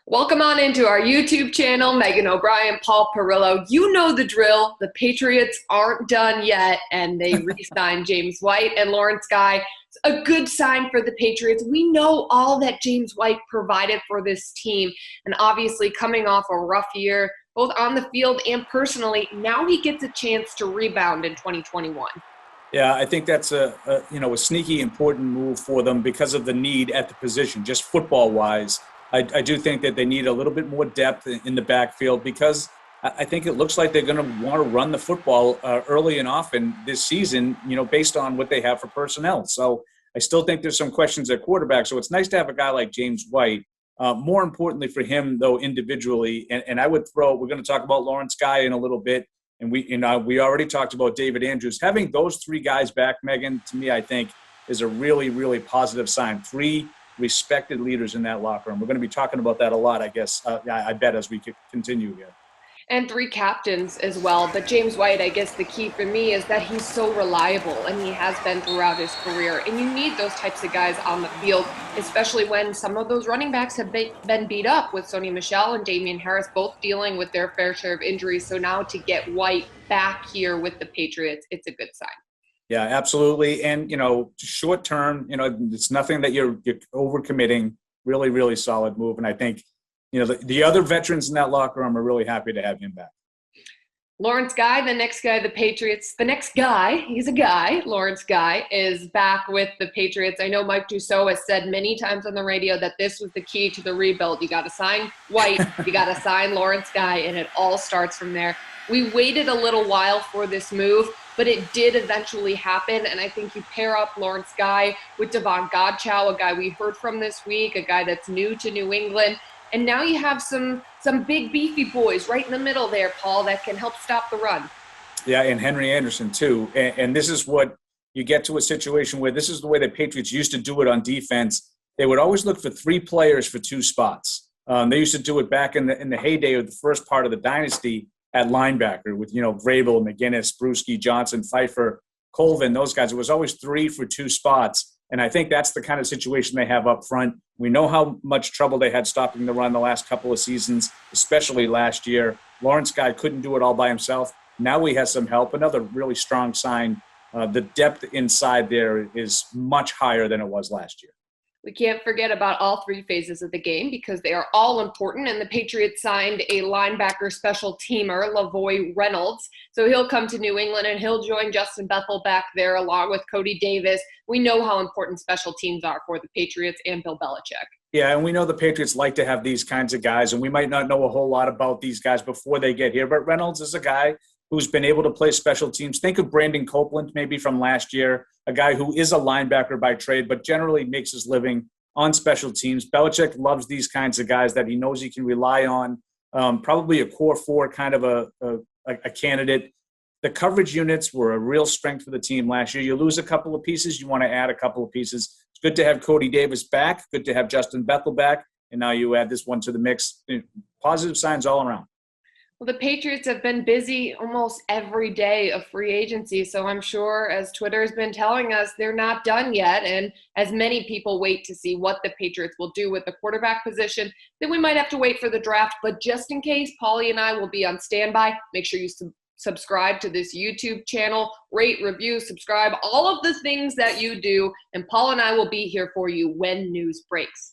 Welcome on into our YouTube channel. Megan O'Brien, Paul Perillo. You know the drill. The Patriots aren't done yet, and they re-signed James White and Lawrence Guy. It's a good sign for the Patriots. We know all that James White provided for this team, and obviously coming off a rough year, both on the field and personally, now he gets a chance to rebound in 2021. Yeah, I think that's a sneaky important move for them because of the need at the position, just football-wise. I do think that they need a little bit more depth in the backfield because I think it looks like they're going to want to run the football early and often this season, based on what they have for personnel. So I still think there's some questions at quarterback. So it's nice to have a guy like James White. More importantly for him, though, individually, and I would we're going to talk about Lawrence Guy in a little bit, and we already talked about David Andrews. Having those three guys back, Megan, to me, I think is a really, really positive sign. Three respected leaders in that locker room. We're going to be talking about that a lot, I guess. I bet as we continue here. And three captains as well. But James White, I guess the key for me is that he's so reliable, and he has been throughout his career. And you need those types of guys on the field, especially when some of those running backs have been beat up, with Sony Michel and Damian Harris both dealing with their fair share of injuries. So now to get White back here with the Patriots, it's a good sign. Yeah, absolutely. And, short term, it's nothing that you're overcommitting. Really, really solid move. And I think, the other veterans in that locker room are really happy to have him back. Lawrence Guy, the next guy, he's a guy, Lawrence Guy, is back with the Patriots. I know Mike Dussault has said many times on the radio that this was the key to the rebuild. You got to sign White, you got to sign Lawrence Guy, and it all starts from there. We waited a little while for this move, but it did eventually happen, and I think you pair up Lawrence Guy with Devon Godchow, a guy we heard from this week, a guy that's new to New England, and now you have some big beefy boys right in the middle there, Paul, that can help stop the run. Yeah, and Henry Anderson too. And this is what you get to a situation where this is the way the Patriots used to do it on defense. They would always look for three players for two spots. They used to do it back in the heyday of the first part of the dynasty at linebacker with, Vrabel, McGinnis, Bruschi, Johnson, Pfeiffer, Colvin, those guys. It was always three for two spots. And I think that's the kind of situation they have up front. We know how much trouble they had stopping the run the last couple of seasons, especially last year. Lawrence Guy couldn't do it all by himself. Now he has some help. Another really strong sign. The depth inside there is much higher than it was last year. We can't forget about all three phases of the game because they are all important, and the Patriots signed a linebacker special teamer, LaRoy Reynolds. So he'll come to New England, and he'll join Justin Bethel back there along with Cody Davis. We know how important special teams are for the Patriots and Bill Belichick. Yeah, and we know the Patriots like to have these kinds of guys, and we might not know a whole lot about these guys before they get here, but Reynolds is a guy who's been able to play special teams. Think of Brandon Copeland maybe from last year, a guy who is a linebacker by trade, but generally makes his living on special teams. Belichick loves these kinds of guys that he knows he can rely on. Probably a core four kind of a candidate. The coverage units were a real strength for the team last year. You lose a couple of pieces, you want to add a couple of pieces. It's good to have Cody Davis back, good to have Justin Bethel back, and now you add this one to the mix. Positive signs all around. Well, the Patriots have been busy almost every day of free agency, so I'm sure, as Twitter has been telling us, they're not done yet. And as many people wait to see what the Patriots will do with the quarterback position, then we might have to wait for the draft. But just in case, Paulie and I will be on standby. Make sure you subscribe to this YouTube channel, rate, review, subscribe, all of the things that you do, and Paul and I will be here for you when news breaks.